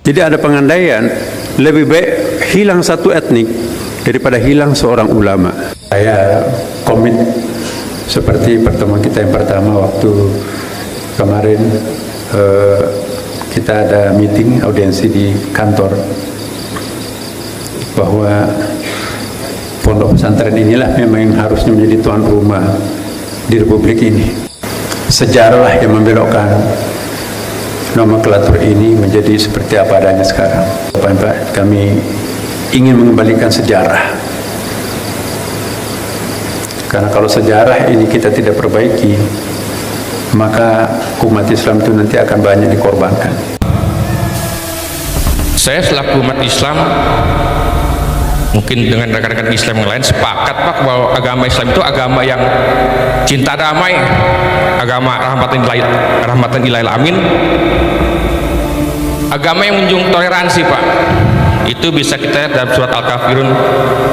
Jadi ada pengandaian, lebih baik hilang satu etnik daripada hilang seorang ulama. Saya komit seperti pertemuan kita yang pertama waktu kemarin, kita ada meeting audiensi di kantor, bahwa pondok pesantren inilah memang yang harusnya menjadi tuan rumah di Republik ini. Sejarah yang membelokkan nomenklatur ini menjadi seperti apa adanya sekarang. Pak, kami ingin mengembalikan sejarah, karena kalau sejarah ini kita tidak perbaiki, maka umat Islam itu nanti akan banyak dikorbankan. Saya selaku umat Islam, mungkin dengan rekan-rekan Islam yang lain, sepakat Pak bahwa agama Islam itu agama yang cinta damai, agama rahmatan ilahil amin, agama yang menjunjung toleransi Pak. Itu bisa kita lihat dalam surat Al-Kafirun,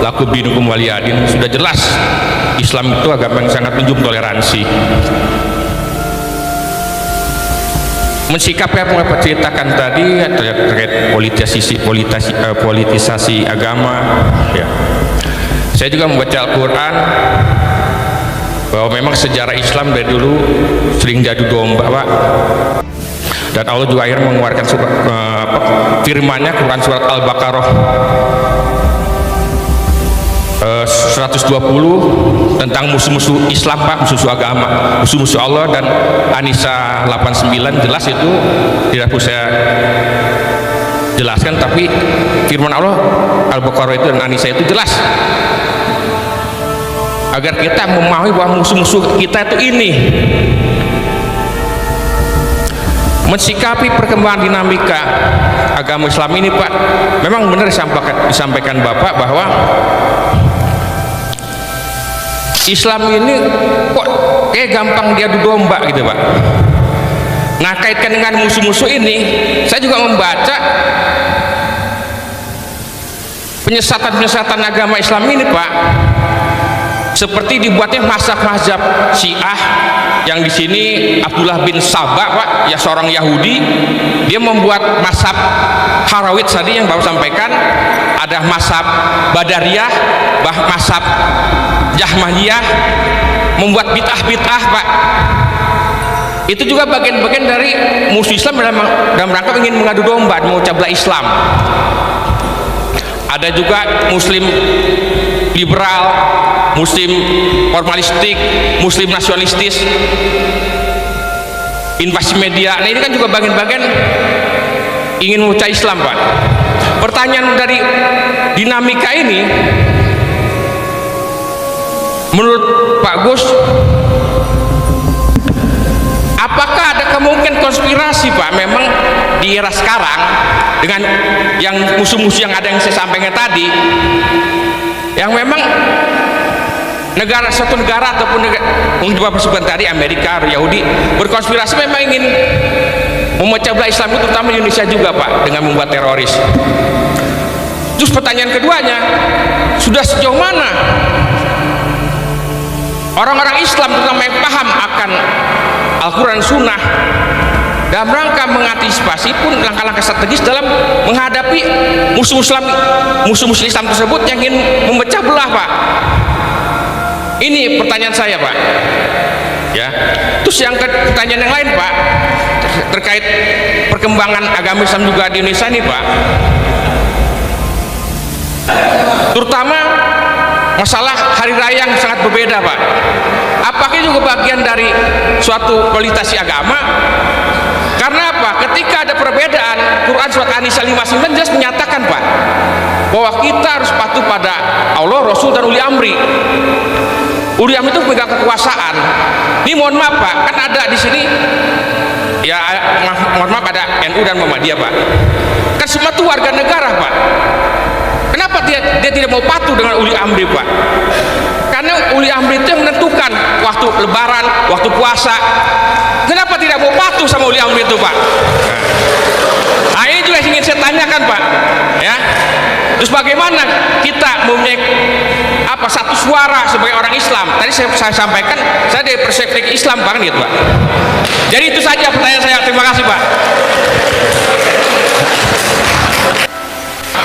lakum dinukum waliyadin. Sudah jelas Islam itu agama yang sangat menjunjung toleransi. Mensikapi apa yang saya ceritakan tadi terkait politisasi agama, ya. Saya juga membaca Al-Quran bahwa memang sejarah Islam dari dulu sering jadu domba Pak. Dan Allah juga akhirnya mengeluarkan firman-Nya, Quran surat Al-Baqarah 120 tentang musuh-musuh Islam Pak, musuh-musuh agama, musuh-musuh Allah. Dan An-Nisa 89 jelas itu, tidak perlu saya jelaskan, tapi firman Allah Al-Baqarah itu dan An-Nisa itu jelas agar kita memahami bahwa musuh-musuh kita itu ini. Mensikapi perkembangan dinamika agama Islam ini Pak, memang benar disampaikan Bapak bahwa Islam ini kok kayak gampang diadu domba gitu Pak. Nah, kaitkan dengan musuh-musuh ini, saya juga membaca penyesatan agama Islam ini Pak, seperti dibuatnya mazhab Syiah, yang di sini Abdullah bin Sabah Pak, ya seorang Yahudi, dia membuat mazhab Harawit tadi yang baru sampaikan, ada mazhab Badariyah, mazhab Jahmaniyah, membuat bid'ah Pak. Itu juga bagian-bagian dari musuh Islam dalam rangka ingin mengadu domba, memecah belah Islam. Ada juga Muslim liberal, Muslim formalistik, Muslim nasionalistis, invasi media. Nah, ini kan juga bagian-bagian ingin memecah Islam Pak. Pertanyaan dari dinamika ini, menurut Pak Gus, apakah ada kemungkinan konspirasi Pak memang di era sekarang dengan yang musuh-musuh yang ada yang saya sampaikan tadi, yang memang suatu negara ataupun mungkin Bapak sebutkan tadi Amerika atau Yahudi berkonspirasi memang ingin memecah belah Islam itu, terutama di Indonesia juga Pak, dengan membuat teroris. Terus pertanyaan keduanya, sudah sejauh mana orang-orang Islam terutama yang paham akan Al-Quran Sunnah dalam rangka mengantisipasi pun langkah-langkah strategis dalam menghadapi musuh-musuh Islam tersebut yang ingin memecah belah Pak. Ini pertanyaan saya Pak, ya. Terus yang pertanyaan yang lain Pak, terkait perkembangan agama Islam juga di Indonesia ini Pak, terutama masalah hari raya yang sangat berbeda Pak. Apakah juga bagian dari suatu politisasi agama? Karena apa? Ketika ada perbedaan, Quran surat An-Nisa 59 jelas menyatakan Pak, bahwa kita harus patuh pada Allah, Rasul, dan uli amri. Uli amri itu pegang kekuasaan. Ini mohon maaf Pak, kan ada di sini, ya mohon maaf, ada NU dan Muhammadiyah Pak. Kan semua itu warga negara Pak. Kenapa dia tidak mau patuh dengan uli amri Pak? Karena uli amri itu yang menentukan waktu lebaran, waktu puasa. Kenapa tidak mau patuh sama uli amri itu Pak? Nah, ini juga ingin saya tanyakan Pak, ya. Terus bagaimana kita mempunyai satu suara sebagai orang Islam? Tadi saya sampaikan, saya dari perspektif Islam Pak, gitu Pak. Jadi itu saja pertanyaan saya. Terima kasih Pak.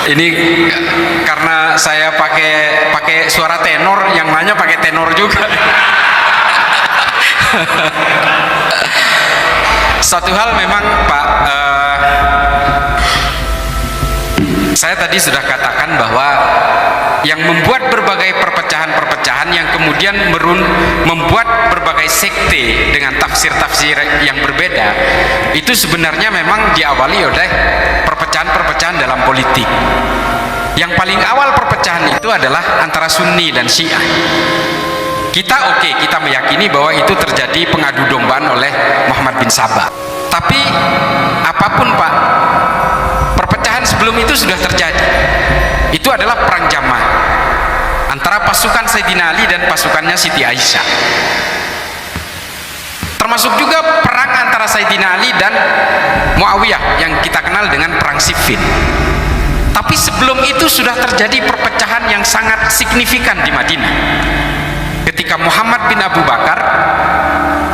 Ini karena saya pakai suara tenor, yang nanya pakai tenor juga. Satu hal memang Pak, saya tadi sudah katakan bahwa yang membuat berbagai perpecahan-perpecahan yang kemudian membuat berbagai sekte dengan tafsir-tafsir yang berbeda, itu sebenarnya memang diawali oleh perpecahan-perpecahan dalam politik. Yang paling awal perpecahan itu adalah antara Sunni dan Syiah. Kita meyakini bahwa itu terjadi pengadu dombaan oleh Muhammad bin Sabah. Tapi apapun Pak, perpecahan sebelum itu sudah terjadi. Itu adalah perang Jamal antara pasukan Sayyidina Ali dan pasukannya Siti Aisyah. Termasuk juga perang antara Sayyidina Ali dan Muawiyah yang kita kenal dengan perang Siffin. Tapi sebelum itu sudah terjadi perpecahan yang sangat signifikan di Madinah. Ketika Muhammad bin Abu Bakar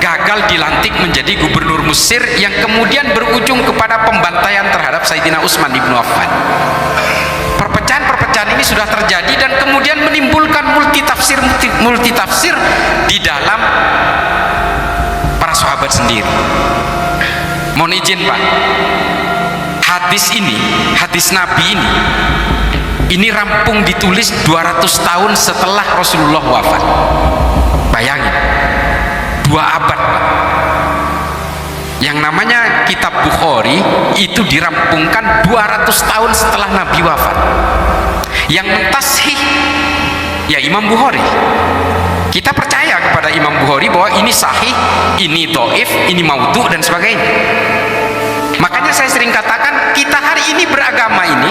gagal dilantik menjadi gubernur Mesir, yang kemudian berujung kepada pembantaian terhadap Sayyidina Utsman ibnu Affan. Perpecahan ini sudah terjadi dan kemudian menimbulkan multitafsir di dalam para sahabat sendiri. Mohon izin Pak, hadis Nabi ini rampung ditulis 200 tahun setelah Rasulullah wafat. Bayangin, 2 abad Pak. Yang namanya kitab Bukhari itu dirampungkan 200 tahun setelah Nabi wafat. Yang mentashih ya Imam Bukhari. Kita percaya kepada Imam Bukhari bahwa ini sahih, ini dhaif, ini maudhu dan sebagainya. Makanya saya sering katakan, kita hari ini beragama ini,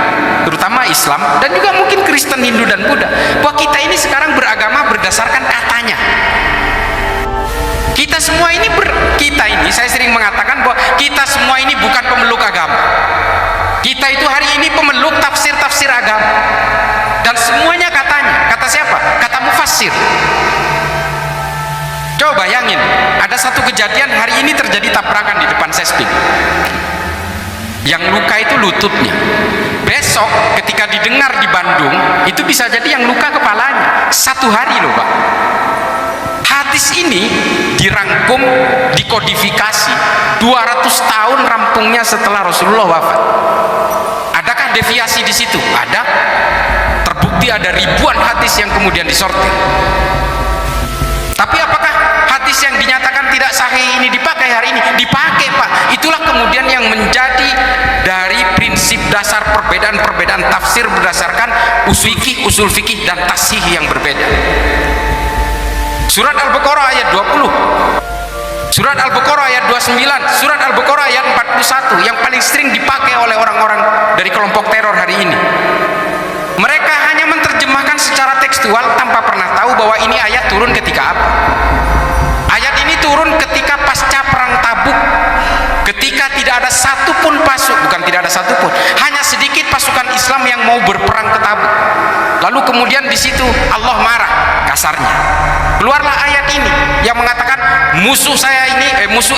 terutama Islam dan juga mungkin Kristen, Hindu dan Buddha, bahwa kita ini sekarang beragama berdasarkan katanya. Kita semua ini saya sering mengatakan bahwa kita semua ini bukan pemeluk agama. Kita itu hari ini pemeluk tafsir-tafsir agama. Dan semuanya katanya. Kata siapa? Kata mufassir. Coba bayangin, ada satu kejadian hari ini terjadi tabrakan di depan Sesping. Yang luka itu lututnya. Besok ketika didengar di Bandung, itu bisa jadi yang luka kepalanya. 1 hari loh Pak. Hadis ini dirangkum, dikodifikasi 200 tahun rampungnya setelah Rasulullah wafat. Adakah deviasi di situ? Ada. Terbukti ada ribuan hadis yang kemudian disortir. Tapi apakah hadis yang dinyatakan tidak sahih ini dipakai hari ini? Dipakai Pak. Itulah kemudian yang menjadi dari prinsip dasar perbedaan-perbedaan tafsir berdasarkan usul fikih dan tasih yang berbeda. Surat Al-Baqarah ayat 20, Surat Al-Baqarah ayat 29, Surat Al-Baqarah ayat 41 yang paling sering dipakai oleh orang-orang dari kelompok teror hari ini. Mereka hanya menerjemahkan secara tekstual tanpa pernah tahu bahwa ini ayat turun ketika apa. Ayat ini turun ketika pasca perang Tabuk, ketika tidak ada satupun hanya sedikit pasukan Islam yang mau berperang ke Tabuk. Lalu kemudian di situ Allah marah kasarnya. Keluarlah ayat ini yang mengatakan musuh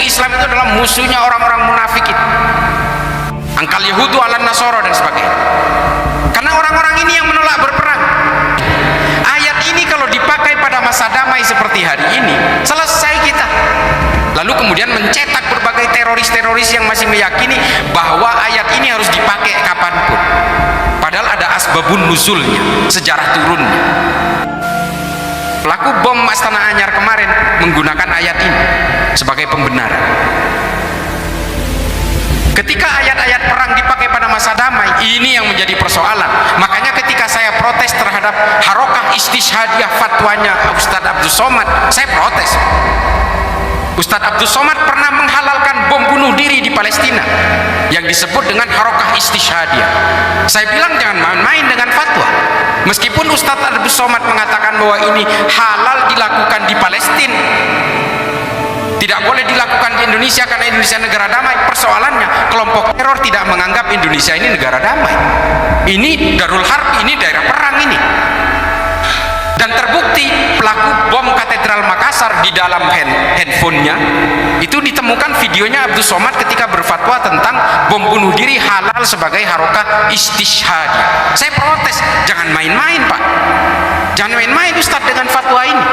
Islam itu adalah musuhnya orang-orang munafik itu. Angkal Yahudu ala Nasoro dan sebagainya. Karena orang-orang ini yang menolak berperang. Ayat ini kalau dipakai pada masa damai seperti hari ini, selesai kita. Lalu kemudian mencetak berbagai teroris-teroris yang masih meyakini bahwa ayat ini harus dipakai kapanpun. Padahal ada asbabun nuzulnya, sejarah turunnya. Pelaku bom Astana Anyar kemarin menggunakan ayat ini sebagai pembenaran. Ketika ayat-ayat perang dipakai pada masa damai, ini yang menjadi persoalan. Makanya ketika saya protes terhadap harokah istishhadiyah fatwanya Ustadz Abdus Somad, saya protes. Ustadz Abdus Somad pernah menghalalkan bom bunuh diri di Palestina yang disebut dengan harokah istishhadiyah. Saya bilang jangan main-main dengan fatwa. Meskipun Ustadz Abdus Somad mengatakan bahwa ini halal dilakukan di Palestina, tidak boleh dilakukan di Indonesia karena Indonesia negara damai. Persoalannya kelompok teror tidak menganggap Indonesia ini negara damai. Ini Darul Harb, ini daerah perang ini. Dan terbukti pelaku bom Katedral Makassar di dalam handphonenya itu ditemukan videonya Abdus Somad ketika berfatwa tentang bom bunuh diri halal sebagai harokah istishhad. Saya protes, jangan main-main Pak, jangan main-main Ustadz dengan fatwa ini.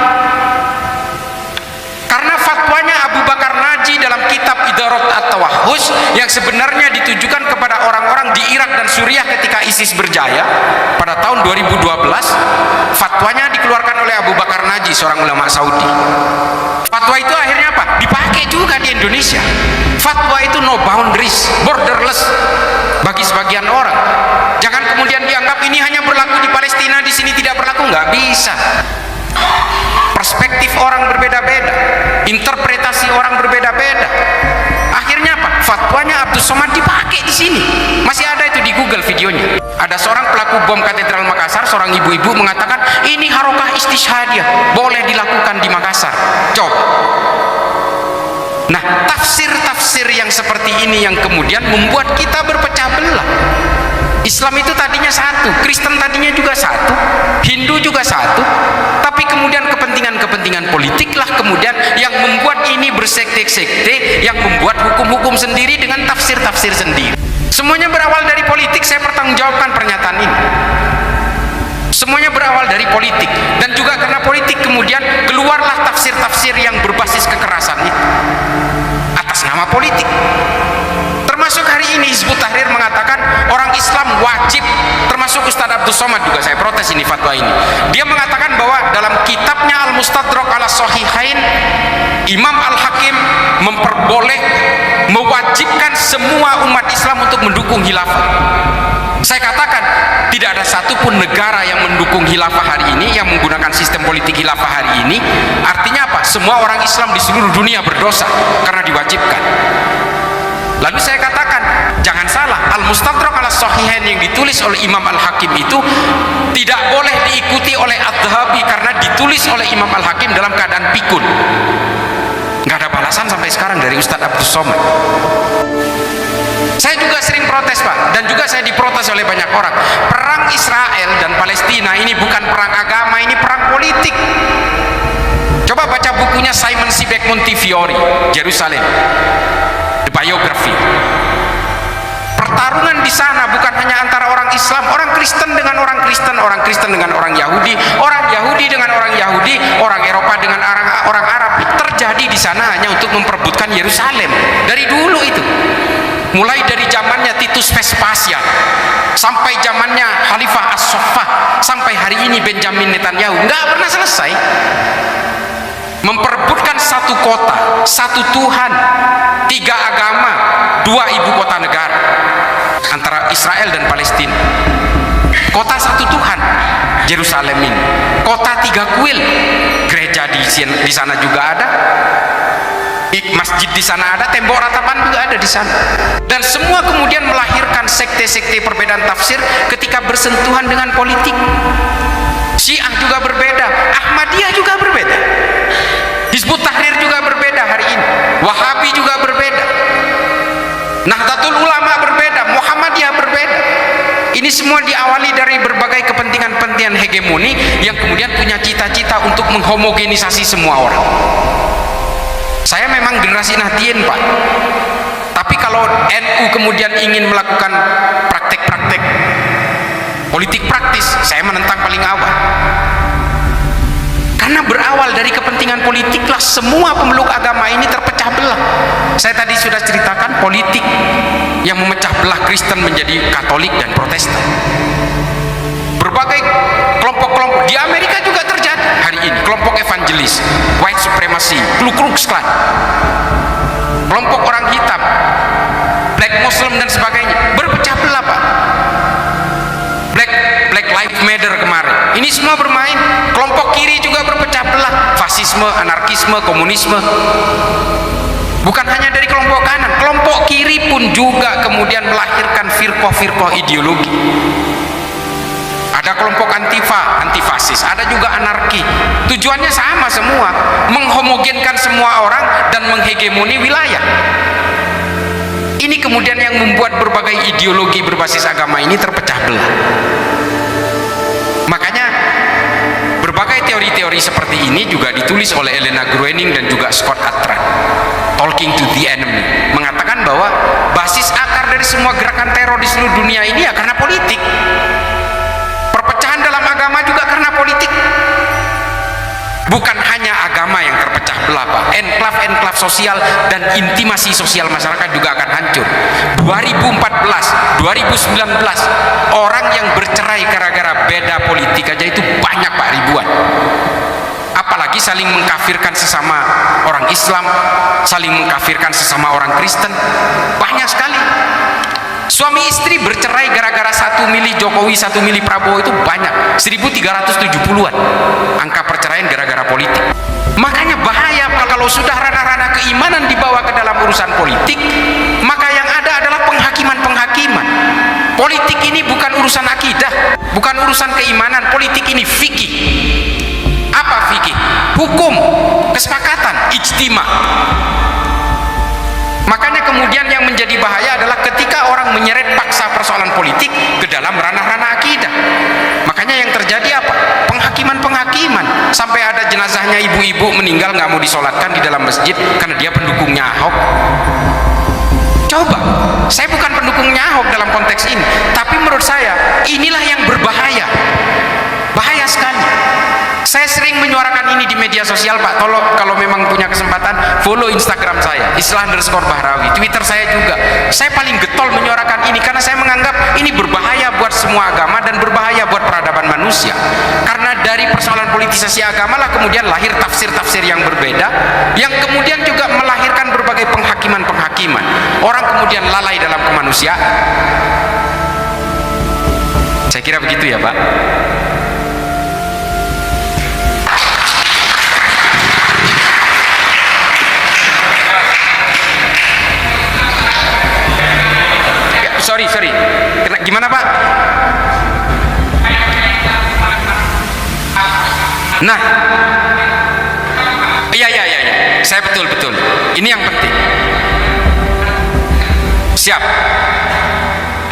Karena fatwanya Abu Bakar Naji dalam kitab Idarat At-Tawahhus yang sebenarnya ditujukan kepada orang-orang di Irak dan Suriah ketika ISIS berjaya pada tahun 2012, fatwanya dikeluarkan oleh Abu Bakar Naji, seorang ulama Saudi. Fatwa itu akhirnya apa? Dipakai juga di Indonesia. Fatwa itu no boundaries, borderless bagi sebagian orang. Jangan kemudian dianggap ini hanya berlaku di Palestina, di sini tidak berlaku. Nggak bisa. Perspektif orang berbeda-beda, interpretasi orang berbeda-beda. Akhirnya apa? Fatwanya Abdus Somad dipakai di sini. Masih ada itu di Google videonya. Ada seorang pelaku bom Katedral Makassar, seorang ibu-ibu mengatakan ini harokah istishhadiyah, boleh dilakukan di Makassar. Coba. Nah, tafsir-tafsir yang seperti ini yang kemudian membuat kita berpecah belah. Islam itu tadinya satu, Kristen tadinya juga satu, Hindu juga satu, tapi kemudian kepentingan-kepentingan politik lah kemudian yang membuat ini bersekte-sekte, yang membuat hukum-hukum sendiri dengan tafsir-tafsir sendiri. Semuanya berawal dari politik. Saya pertanggungjawabkan pernyataan ini. Semuanya berawal dari politik, dan juga karena politik kemudian keluarlah tafsir-tafsir yang berbasis kekerasan itu atas nama politik. Termasuk hari ini Hizbut Tahrir mengatakan orang Islam wajib, termasuk Ustadz Abdus Somad juga, saya protes ini fatwa ini. Dia mengatakan bahwa dalam kitabnya Al-Mustadrak ala Sahihain, Imam Al-Hakim mewajibkan semua umat Islam untuk mendukung khilafah. Saya katakan tidak ada satupun negara yang mendukung khilafah hari ini, yang menggunakan sistem politik khilafah hari ini. Artinya apa? Semua orang Islam di seluruh dunia berdosa karena diwajibkan. Lalu saya katakan, jangan salah, Al-Mustadrak ala Sahihain yang ditulis oleh Imam Al-Hakim itu tidak boleh diikuti oleh Adz-Dzahabi karena ditulis oleh Imam Al-Hakim dalam keadaan pikun. Nggak ada balasan sampai sekarang dari Ustadz Abdus Somad. Saya juga sering protes Pak, dan juga saya diprotes oleh banyak orang. Perang Israel dan Palestina ini bukan perang agama, ini perang politik. Coba baca bukunya Simon Sebag Montefiore, Jerusalem, The Biography. Pertarungan di sana bukan hanya antara orang Islam, orang Kristen dengan orang Kristen, orang Kristen dengan orang Yahudi, orang Yahudi dengan orang Yahudi, orang Eropa dengan orang Arab. Terjadi di sana hanya untuk memperebutkan Yerusalem. Dari dulu itu. Mulai dari zamannya Titus Vespasian sampai zamannya Khalifah As-Saffah sampai hari ini Benjamin Netanyahu, nggak pernah selesai. Memperebutkan satu kota, satu Tuhan, 3 agama, 2 ibu kota negara antara Israel dan Palestina. Kota satu Tuhan, Yerusalem ini. Kota 3 kuil, gereja di sana juga ada, masjid di sana ada, tembok ratapan juga ada di sana. Dan semua kemudian melahirkan sekte-sekte perbedaan tafsir ketika bersentuhan dengan politik. Syiah juga berbeda, Ahmadiyah juga berbeda, Hizbut Tahrir juga berbeda hari ini, Wahabi juga berbeda, Nahdlatul Ulama berbeda, Muhammadiyah berbeda. Ini semua diawali dari berbagai kepentingan-kepentingan hegemoni yang kemudian punya cita-cita untuk menghomogenisasi semua orang. Saya memang generasi Nahdien Pak, tapi kalau NU kemudian ingin melakukan praktek-praktek politik praktis, saya menentang paling awal. Karena berawal dari kepentingan politiklah semua pemeluk agama ini terpecah belah. Saya tadi sudah ceritakan politik yang memecah belah Kristen menjadi Katolik dan Protestan. Berbagai kelompok-kelompok di Amerika juga terjadi hari ini, kelompok evangelis, white supremacy, Ku Klux Klan, kelompok orang hitam, black Muslim dan sebagainya, berpecah belah Pak. Black Lives Matter kemarin, ini semua bermain. Kelompok kiri juga berpecah belah, fasisme, anarkisme, komunisme. Bukan hanya dari kelompok kanan, kelompok kiri pun juga kemudian melahirkan firqah-firqah ideologi. Ada kelompok antifa, antifasis, ada juga anarki. Tujuannya sama semua, menghomogenkan semua orang dan menghegemoni wilayah. Ini kemudian yang membuat berbagai ideologi berbasis agama ini terpecah belah. Makanya berbagai teori-teori seperti ini juga ditulis oleh Elena Gruening dan juga Scott Atran, Talking to the Enemy, mengatakan bahwa basis akar dari semua gerakan teror di seluruh dunia ini ya karena politik. Perpecahan dalam agama juga karena politik. Bukan hanya agama yang terpecah belah, Pak. Enklav-enklav sosial dan intimasi sosial masyarakat juga akan hancur. 2014, 2019, orang yang bercerai gara-gara beda politik aja itu banyak, Pak, ribuan. Apalagi saling mengkafirkan sesama orang Islam, saling mengkafirkan sesama orang Kristen, banyak sekali. Suami istri bercerai gara-gara satu milih Jokowi, satu milih Prabowo itu banyak, 1370-an angka perceraian gara-gara politik. Makanya bahaya kalau sudah ranah-ranah keimanan dibawa ke dalam urusan politik, maka yang ada adalah penghakiman-penghakiman. Politik ini bukan urusan akidah, bukan urusan keimanan. Politik ini fikih. Apa fikih? Hukum, kesepakatan, ijtima. Makanya kemudian yang menjadi bahaya adalah ketika orang menyeret paksa persoalan politik ke dalam ranah-ranah akidah. Makanya yang terjadi apa? Penghakiman-penghakiman. Sampai ada jenazahnya ibu-ibu meninggal nggak mau disolatkan di dalam masjid karena dia pendukungnya Ahok. Coba, saya bukan pendukungnya Ahok dalam konteks ini, tapi menurut saya inilah yang berbahaya. Bahaya sekali. Saya sering menyuarakan ini di media sosial, Pak. Kalau memang punya kesempatan, follow Instagram saya, Islah_Bahrawi, Twitter saya juga. Saya paling getol menyuarakan ini karena saya menganggap ini berbahaya buat semua agama dan berbahaya buat peradaban manusia. Karena dari persoalan politisasi agama lah kemudian lahir tafsir-tafsir yang berbeda, yang kemudian juga melahirkan berbagai penghakiman-penghakiman. Orang kemudian lalai dalam kemanusiaan. Saya kira begitu ya, Pak. Sorry. Gimana, Pak? Nah, iya. Saya betul. Ini yang penting. Siap.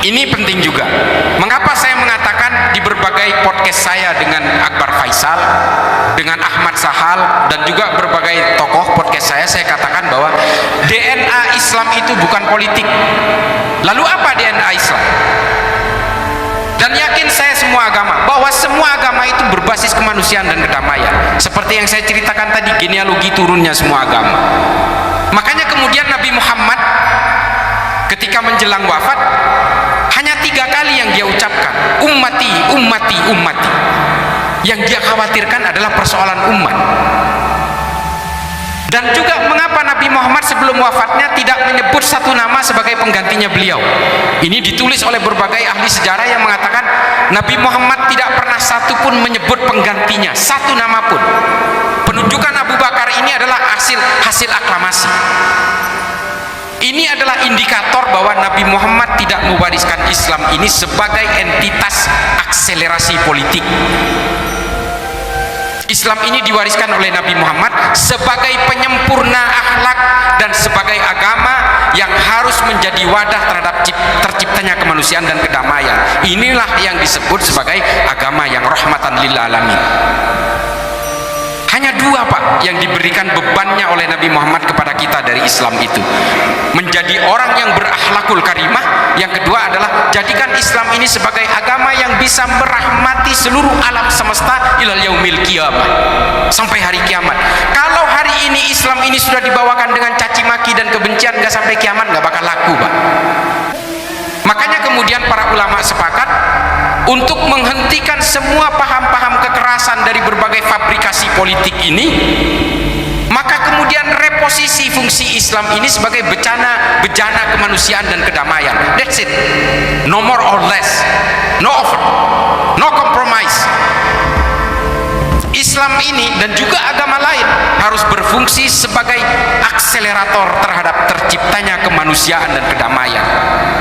Ini penting juga. Mengapa saya mengatakan di berbagai podcast saya dengan Akbar Faisal, dengan Ahmad Sahal, dan juga berbagai tokoh podcast saya katakan bahwa DNA Islam itu bukan politik. Lalu apa DNA Islam? Dan yakin saya semua agama, bahwa semua agama itu berbasis kemanusiaan dan kedamaian. Seperti yang saya ceritakan tadi, genealogi turunnya semua agama. Makanya kemudian Nabi Muhammad ketika menjelang wafat hanya 3 kali yang dia ucapkan, ummati. Yang dia khawatirkan adalah persoalan umat. Dan juga mengapa Nabi Muhammad sebelum wafatnya tidak menyebut satu nama sebagai penggantinya beliau. Ini ditulis oleh berbagai ahli sejarah yang mengatakan Nabi Muhammad tidak pernah satu pun menyebut penggantinya, satu nama pun. Penunjukan Abu Bakar ini adalah hasil aklamasi. Ini adalah indikator bahwa Nabi Muhammad tidak mewariskan Islam ini sebagai entitas akselerasi politik. Islam ini diwariskan oleh Nabi Muhammad sebagai penyempurna akhlak dan sebagai agama yang harus menjadi wadah terhadap terciptanya kemanusiaan dan kedamaian. Inilah yang disebut sebagai agama yang rahmatan lil alamin. Hanya 2, Pak, yang diberikan bebannya oleh Nabi Muhammad kepada kita dari Islam itu. Menjadi orang yang berakhlakul karimah. Yang kedua adalah jadikan Islam ini sebagai agama yang bisa merahmati seluruh alam semesta ilal yaumil qiyamah, sampai hari kiamat. Kalau hari ini Islam ini sudah dibawakan dengan caci maki dan kebencian, nggak sampai kiamat nggak bakal laku, Pak. Makanya kemudian para ulama sepakat untuk menghentikan semua paham-paham kekerasan dari berbagai fabrikasi politik ini. Maka kemudian reposisi fungsi Islam ini sebagai bejana kemanusiaan dan kedamaian. That's it. No more or less. No over. No compromise. Islam ini dan juga agama lain harus berfungsi sebagai akselerator terhadap terciptanya kemanusiaan dan kedamaian.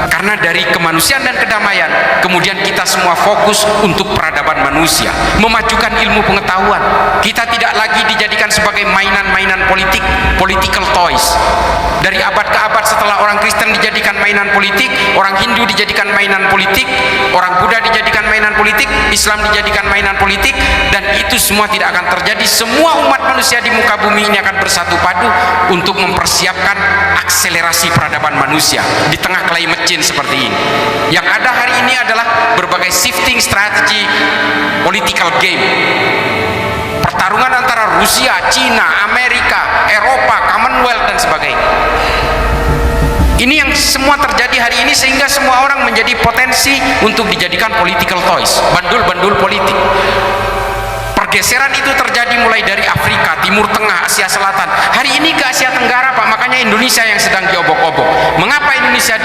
Karena dari kemanusiaan dan kedamaian kemudian kita semua fokus untuk peradaban manusia, memajukan ilmu pengetahuan. Kita tidak lagi dijadikan sebagai mainan-mainan politik, political toys. Dari abad ke abad setelah orang Kristen dijadikan mainan politik, orang Hindu dijadikan mainan politik, orang Buddha dijadikan mainan politik, Islam dijadikan mainan politik, dan itu semua tidak akan terjadi. Semua umat manusia di muka bumi ini akan bersatu padu untuk mempersiapkan akselerasi peradaban manusia di tengah climate change seperti ini. Yang ada hari ini adalah berbagai shifting strategi political game, pertarungan antara Rusia, Cina, Amerika, Eropa, Commonwealth dan sebagainya. Ini yang semua terjadi hari ini, sehingga semua orang menjadi potensi untuk dijadikan political toys, bandul-bandul politik. Pergeseran itu terjadi mulai dari Afrika, Timur Tengah, Asia Selatan. Hari ini ke Asia Tenggara, Pak. Makanya Indonesia yang sedang diobok-obok. Mengapa Indonesia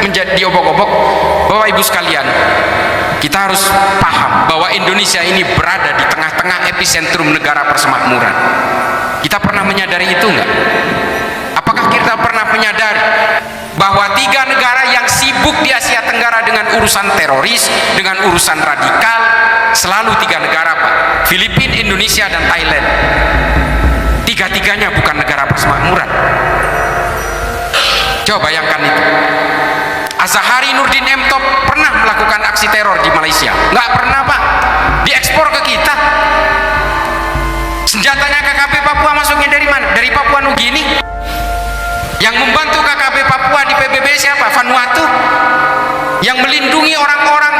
menjadi diobok-obok? Bapak Ibu sekalian, kita harus paham bahwa Indonesia ini berada di tengah-tengah epicentrum negara persemakmuran. Kita pernah menyadari itu enggak? Apakah kita pernah menyadari bahwa 3 negara yang sibuk di Asia Tenggara dengan urusan teroris, dengan urusan radikal, selalu 3 negara, Pak. Filipina, Indonesia, dan Thailand. 3-tiganya bukan negara persemakmuran. Coba bayangkan itu. Azahari Nurdin M. Top pernah melakukan aksi teror di Malaysia? Nggak pernah, Pak. Diekspor ke kita. Senjatanya KKP Papua masuknya dari mana? Dari Papua Nugini. Yang membantu KKP Papua di PBB siapa? Vanuatu. Yang melindungi orang-orang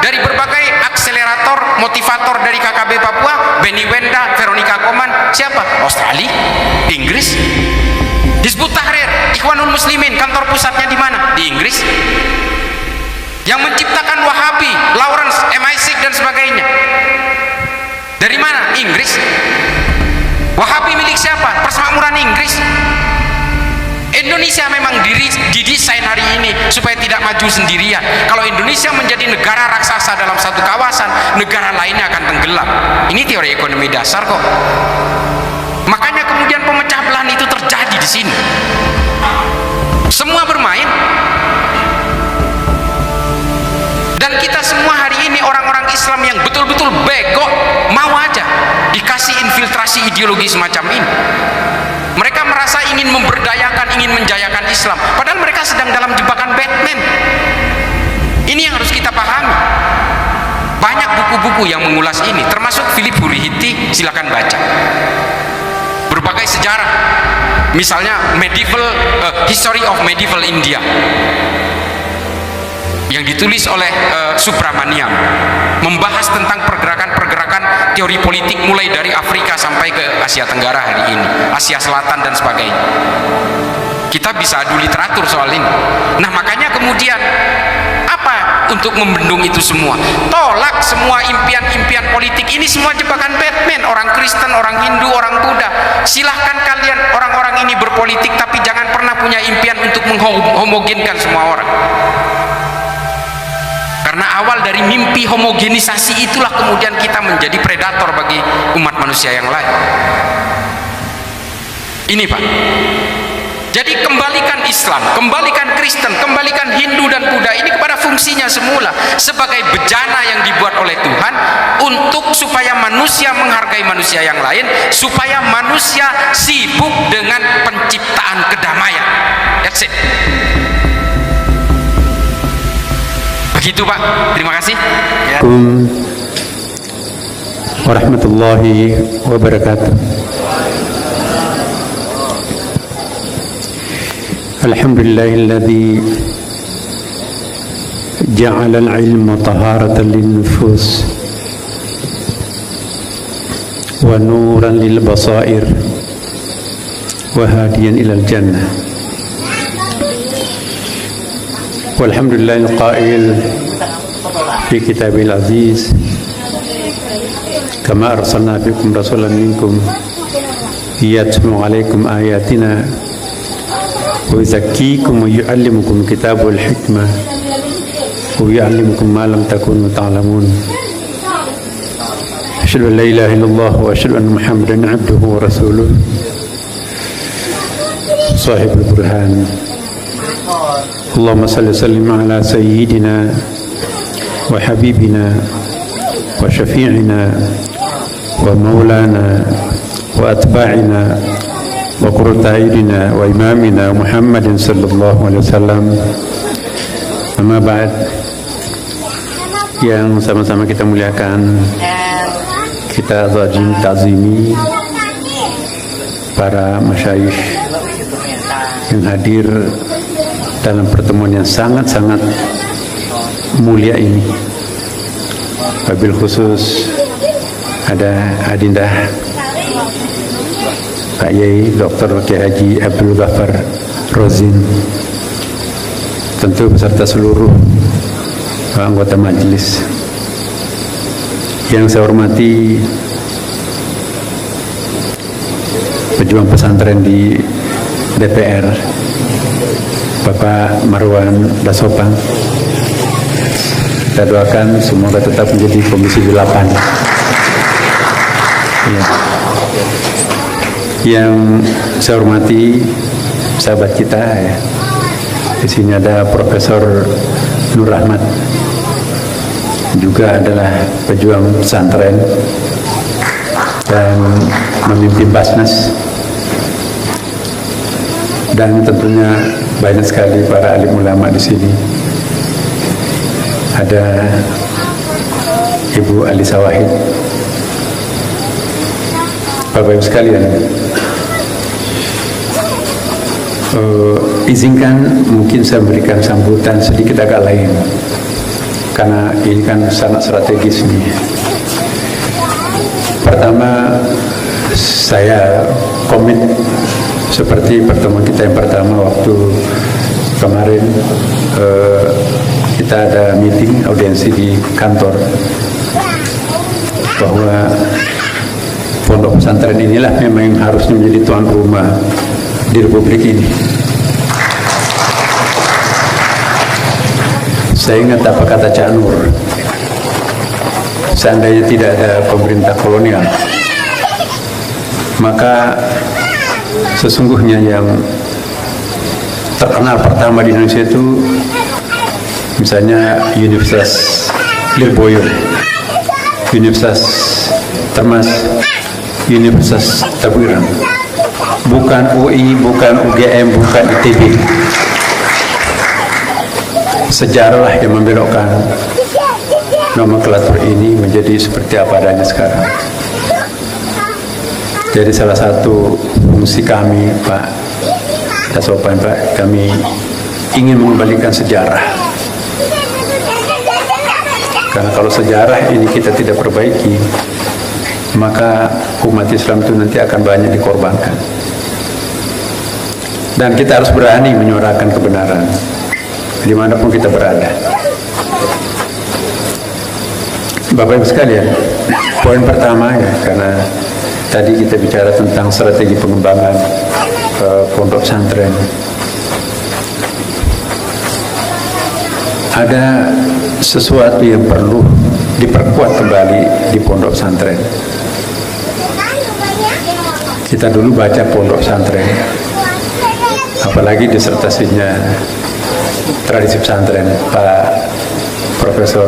dari berbagai akselerator, motivator dari KKP Papua, Benny Wenda, Veronica Koman, siapa? Australia, Inggris. Hizbut Tahrir, Ikhwanul Muslimin, kantor pusatnya di mana? Di Inggris. Yang menciptakan Wahabi, Lawrence, MI6 dan sebagainya, dari mana? Inggris. Wahabi milik siapa? Persemakmuran Inggris. Indonesia memang didesain hari ini supaya tidak maju sendirian. Kalau Indonesia menjadi negara raksasa dalam satu kawasan, negara lainnya akan tenggelam. Ini teori ekonomi dasar kok. Makanya kemudian pemecah belahan itu terjadi di sini. Semua bermain. Dan kita semua hari ini orang-orang Islam yang betul-betul bego, mau aja dikasih infiltrasi ideologi semacam ini. Mereka merasa ingin memberdayakan, ingin menjayakan Islam, padahal mereka sedang dalam jebakan Batman. Ini yang harus kita pahami. Banyak buku-buku yang mengulas ini, termasuk Philip Hurihiti, silakan baca. Berbagai sejarah, misalnya History of Medieval India, yang ditulis oleh Subramaniam, membahas tentang pergerakan-pergerakan teori politik mulai dari Afrika sampai ke Asia Tenggara hari ini, Asia Selatan dan sebagainya. Kita bisa adu literatur soal ini. Nah, makanya kemudian apa untuk membendung itu semua? Tolak semua impian-impian politik ini, semua jebakan Batman. Orang Kristen, orang Hindu, orang Buddha, silahkan kalian orang-orang ini berpolitik, tapi jangan pernah punya impian untuk menghomogenkan semua orang. Karena awal dari mimpi homogenisasi itulah kemudian kita menjadi predator bagi umat manusia yang lain. Ini, Pak. Jadi kembalikan Islam, kembalikan Kristen, kembalikan Hindu dan Buddha ini kepada fungsinya semula, sebagai bejana yang dibuat oleh Tuhan untuk supaya manusia menghargai manusia yang lain, supaya manusia sibuk dengan penciptaan kedamaian. That's it. Begitu, Pak. Terima kasih. Assalamualaikum warahmatullahi wabarakatuh. Alhamdulillahilladzi ja'ala al-ilma taharatan lin-nufus wa nuran lil-basair wa hadiyan ilal jannah. Walhamdulillahil qail fi kitabil aziz kama arsalna fikum rasulan minkum yatlu alaikum ayatina wa yuzakkikum wa yu'allimukum kitabul hikmah wa yu'allimukum ma lam takunu ta'lamun. Asyhadu an la ilaha illallah wa asyhadu anna Muhammadan abduhu wa rasuluh sahibul burhan. Allahumma salli sallim ala sayyidina wa habibina wa syafi'ina wa maulana wa atba'ina wa qurrata a'yunina wa imamina Muhammadin sallallahu alaihi wasallam. Amma ba'd. yang sama-sama kita muliakan, kita ta'zimi para masyayikh yang hadir dalam pertemuan yang sangat-sangat mulia ini. Wabil khusus ada Adinda Pak Yai Dr. Kiai Haji Abdul Ghaffar Rozin, tentu beserta seluruh anggota majelis. Yang saya hormati pejuang pesantren di DPR, Bapak Marwan Dasopang. Kita doakan semoga tetap menjadi Komisi 8. Ya. Yang saya hormati sahabat kita, ya. Di sini ada Profesor Nur Rahmat, juga adalah pejuang pesantren dan memimpin Basnas, dan tentunya banyak sekali para alim ulama di sini. Ada Ibu Alisa Wahid. Bapak Ibu sekalian, izinkan mungkin saya berikan sambutan sedikit agak lain, karena ini kan sangat strategis nih. Pertama, saya komit seperti pertemuan kita yang pertama waktu kemarin, kita ada meeting audiensi di kantor, bahwa pondok pesantren inilah memang yang harusnya menjadi tuan rumah di Republik ini. Saya ingat apa kata Cak Nur, seandainya tidak ada pemerintah kolonial, maka sesungguhnya yang terkenal pertama di Indonesia itu misalnya Universitas Lirboyo, Universitas Termas, Universitas Taburan, bukan UI, bukan UGM, bukan ITB. Sejarah yang membelokkan nomenklatur ini menjadi seperti apa adanya sekarang. Jadi salah satu fungsi kami, Pak Dasopan, Pak, kami ingin mengembalikan sejarah. Karena kalau sejarah ini kita tidak perbaiki, maka umat Islam itu nanti akan banyak dikorbankan. Dan kita harus berani menyuarakan kebenaran dimanapun kita berada. Bapak Ibu sekalian, poin pertama, ya, karena tadi kita bicara tentang strategi pengembangan pondok pesantren. Ada sesuatu yang perlu diperkuat kembali di pondok pesantren. Kita dulu baca pondok pesantren, apalagi disertasinya tradisi pesantren Pak Profesor,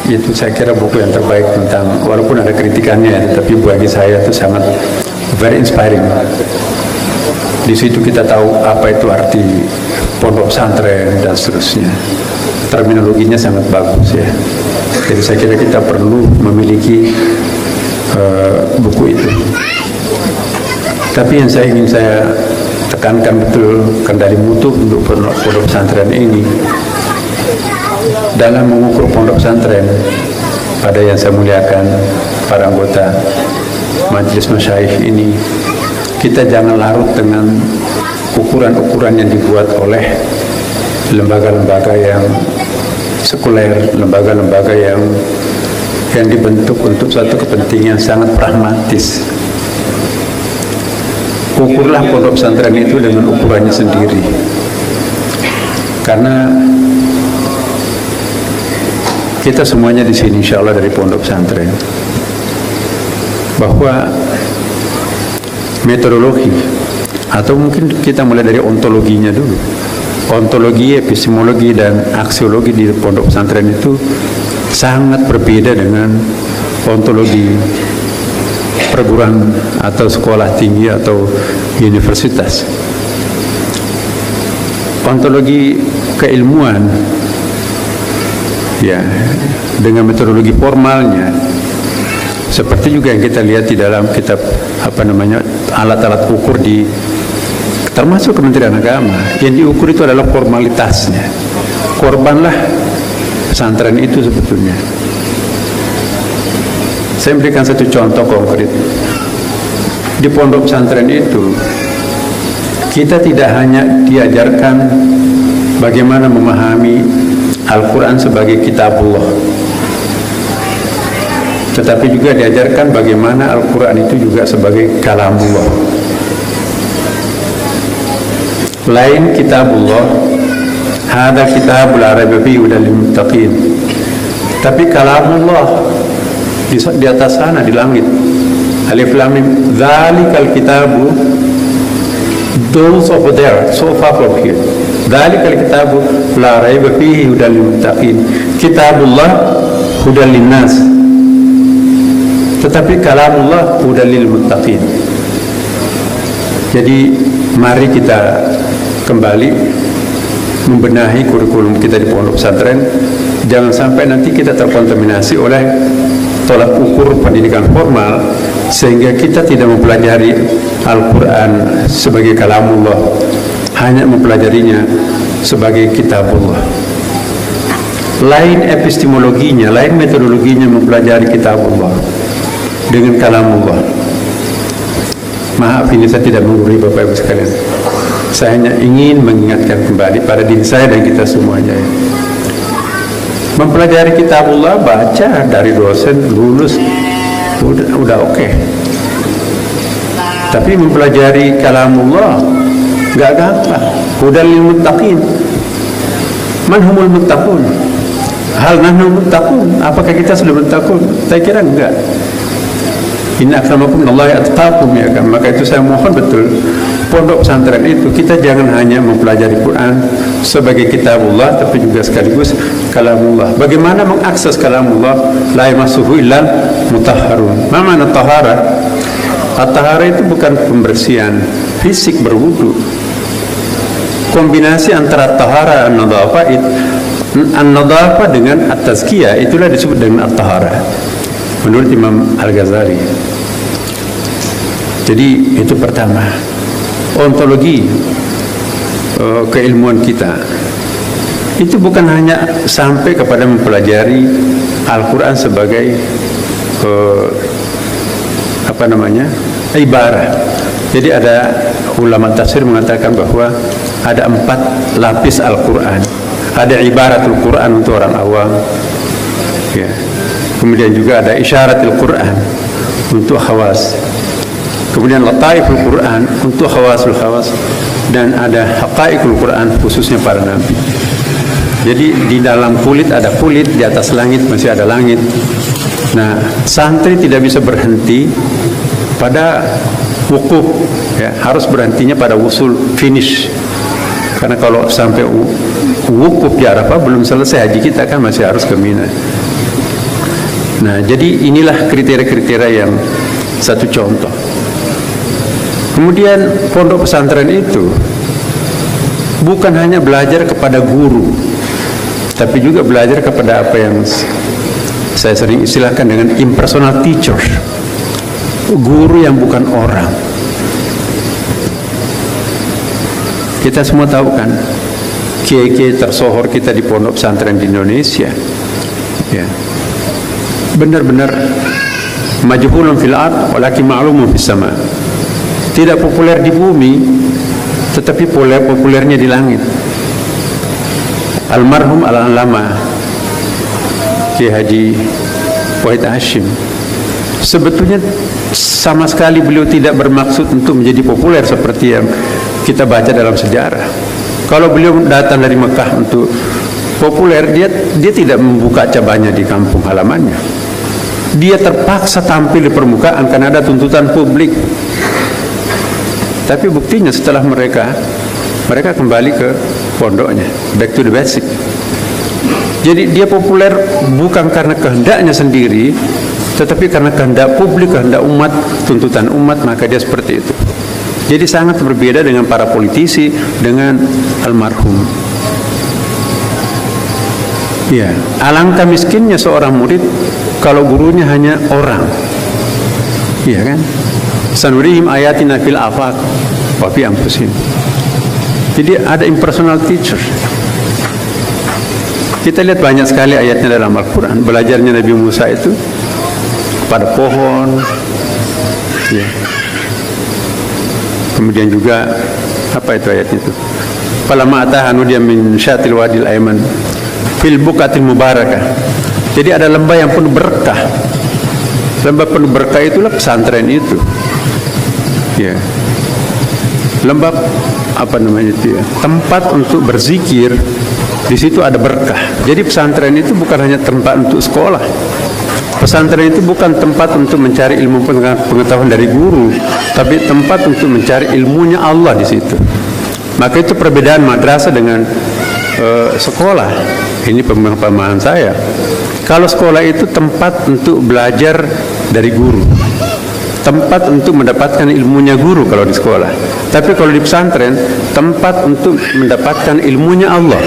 itu saya kira buku yang terbaik tentang, walaupun ada kritikannya, tapi bagi saya itu sangat very inspiring. Di situ kita tahu apa itu arti pondok pesantren dan seterusnya. Terminologinya sangat bagus, ya. Jadi saya kira kita perlu memiliki buku itu. Tapi yang ingin saya tekankan betul, kendali mutu untuk pondok pesantren ini dalam mengukur pondok pesantren, pada yang saya muliakan para anggota majelis masyayikh ini, kita jangan larut dengan ukuran-ukuran yang dibuat oleh lembaga-lembaga yang sekuler, lembaga-lembaga yang dibentuk untuk suatu kepentingan sangat pragmatis. Ukurlah pondok pesantren itu dengan ukurannya sendiri, karena kita semuanya di sini insya Allah dari pondok pesantren, bahwa metodologi, atau mungkin kita mulai dari ontologinya dulu. Ontologi, epistemologi, dan aksiologi di pondok pesantren itu sangat berbeda dengan ontologi perguruan atau sekolah tinggi atau universitas. Ontologi keilmuan ya, dengan metodologi formalnya, seperti juga yang kita lihat di dalam kitab alat-alat ukur di termasuk Kementerian Agama. Yang diukur itu adalah formalitasnya. Korbanlah pesantren itu sebetulnya. Saya berikan satu contoh konkret. Di pondok pesantren itu kita tidak hanya diajarkan bagaimana memahami Al-Quran sebagai kitabullah, tetapi juga diajarkan bagaimana Al-Quran itu juga sebagai kalamullah. Lain kitabullah, hada kitabul arabi hudal lil muttaqin. Tapi kalamullah di atas sana di langit. Alif lam mim, dzalikal kitabu, those over there, so far from here. Dzalikal kitabu la raiba fihi hudal lil muttaqin. Kitabullah hudal linnas. Tetapi kalamullah hudal lil muttaqin. Jadi mari kita kembali membenahi kurikulum kita di pondok pesantren. Jangan sampai nanti kita terkontaminasi oleh tolak ukur pendidikan formal, sehingga kita tidak mempelajari Al-Quran sebagai kalamullah, hanya mempelajarinya sebagai kitabullah. Lain epistemologinya, lain metodologinya mempelajari kitabullah dengan kalamullah. Maaf, ini saya tidak menggurui Bapak Ibu sekalian. Saya hanya ingin mengingatkan kembali pada diri saya dan kita semuanya. Mempelajari kitabullah, baca dari dosen, lulus, udah oke. Tapi mempelajari kalamullah nggak gampang. Hudal lil muttaqin. Man humul muttaqun? Hal nahnu muttaqun? Apakah kita sudah muttaqun? Saya kira enggak. Inna akramakumminallahi atqakum, ya kan? Maka itu saya mohon betul pondok pesantren itu kita jangan hanya mempelajari Quran sebagai kitabullah, tapi juga sekaligus kalamullah. Bagaimana mengakses kalamullah? La yamassuhu illal mutahharun. Ma ma'na tahara? At-tahara itu bukan pembersihan fisik berwudu. Kombinasi antara tahara an-nadhafah dengan at-tazkiyah, itulah disebut dengan at-tahara menurut Imam Al-Ghazali. Jadi itu pertama, ontologi keilmuan kita itu bukan hanya sampai kepada mempelajari Al-Quran sebagai ibarat. Jadi ada ulama tafsir mengatakan bahwa ada 4 lapis Al-Quran. Ada ibaratul Quran untuk orang awam, ya. Kemudian juga ada isyaratul Quran untuk khawas. Kemudian lataiful Quran untuk khawasul khawas, dan ada haqaiqul Quran khususnya para nabi. Jadi di dalam kulit ada kulit, di atas langit masih ada langit. Nah, santri tidak bisa berhenti pada wukuf, ya, harus berhentinya pada wusul, finish. Karena kalau sampai wukuf di Arafah belum selesai haji kita, kan masih harus ke Mina. Nah, jadi inilah kriteria-kriteria yang satu contoh. Kemudian pondok pesantren itu bukan hanya belajar kepada guru, tapi juga belajar kepada apa yang saya sering istilahkan dengan impersonal teacher, guru yang bukan orang. Kita semua tahu kan, kiai-kiai tersohor kita di pondok pesantren di Indonesia, ya, benar-benar majhulun fil ard walakin ma'lumun fis sama. Tidak populer di bumi, tetapi populernya di langit. Almarhum al-alama Kiai Haji Wahid Hashim, sebetulnya sama sekali beliau tidak bermaksud untuk menjadi populer seperti yang kita baca dalam sejarah. Kalau beliau datang dari Mekah untuk populer, dia tidak membuka cabangnya di kampung halamannya. Dia terpaksa tampil di permukaan karena ada tuntutan publik. Tapi buktinya setelah mereka kembali ke pondoknya, back to the basic. Jadi dia populer bukan karena kehendaknya sendiri, tetapi karena kehendak publik, kehendak umat, tuntutan umat, maka dia seperti itu. Jadi sangat berbeda dengan para politisi, dengan almarhum. Ya, alangkah miskinnya seorang murid kalau gurunya hanya orang. Iya kan? Sanurihim ayatina fil afaq wa fi anfusihim. Jadi ada impersonal teacher. Kita lihat banyak sekali ayatnya dalam Al-Quran. Belajarnya Nabi Musa itu pada pohon. Ya. Kemudian juga apa itu ayat itu? Falamma atahanu dia min syatil wadil ayman fil buqatil mubarakah. Jadi ada lembah yang penuh berkah. Lembah penuh berkah itulah pesantren itu. Ya. Lembah apa namanya itu ya? Tempat untuk berzikir. Di situ ada berkah. Jadi pesantren itu bukan hanya tempat untuk sekolah. Pesantren itu bukan tempat untuk mencari ilmu pengetahuan dari guru, tapi tempat untuk mencari ilmunya Allah di situ. Maka itu perbedaan madrasah dengan sekolah. Ini pemahaman saya. Kalau sekolah itu tempat untuk belajar dari guru, tempat untuk mendapatkan ilmunya guru kalau di sekolah. Tapi kalau di pesantren, tempat untuk mendapatkan ilmunya Allah.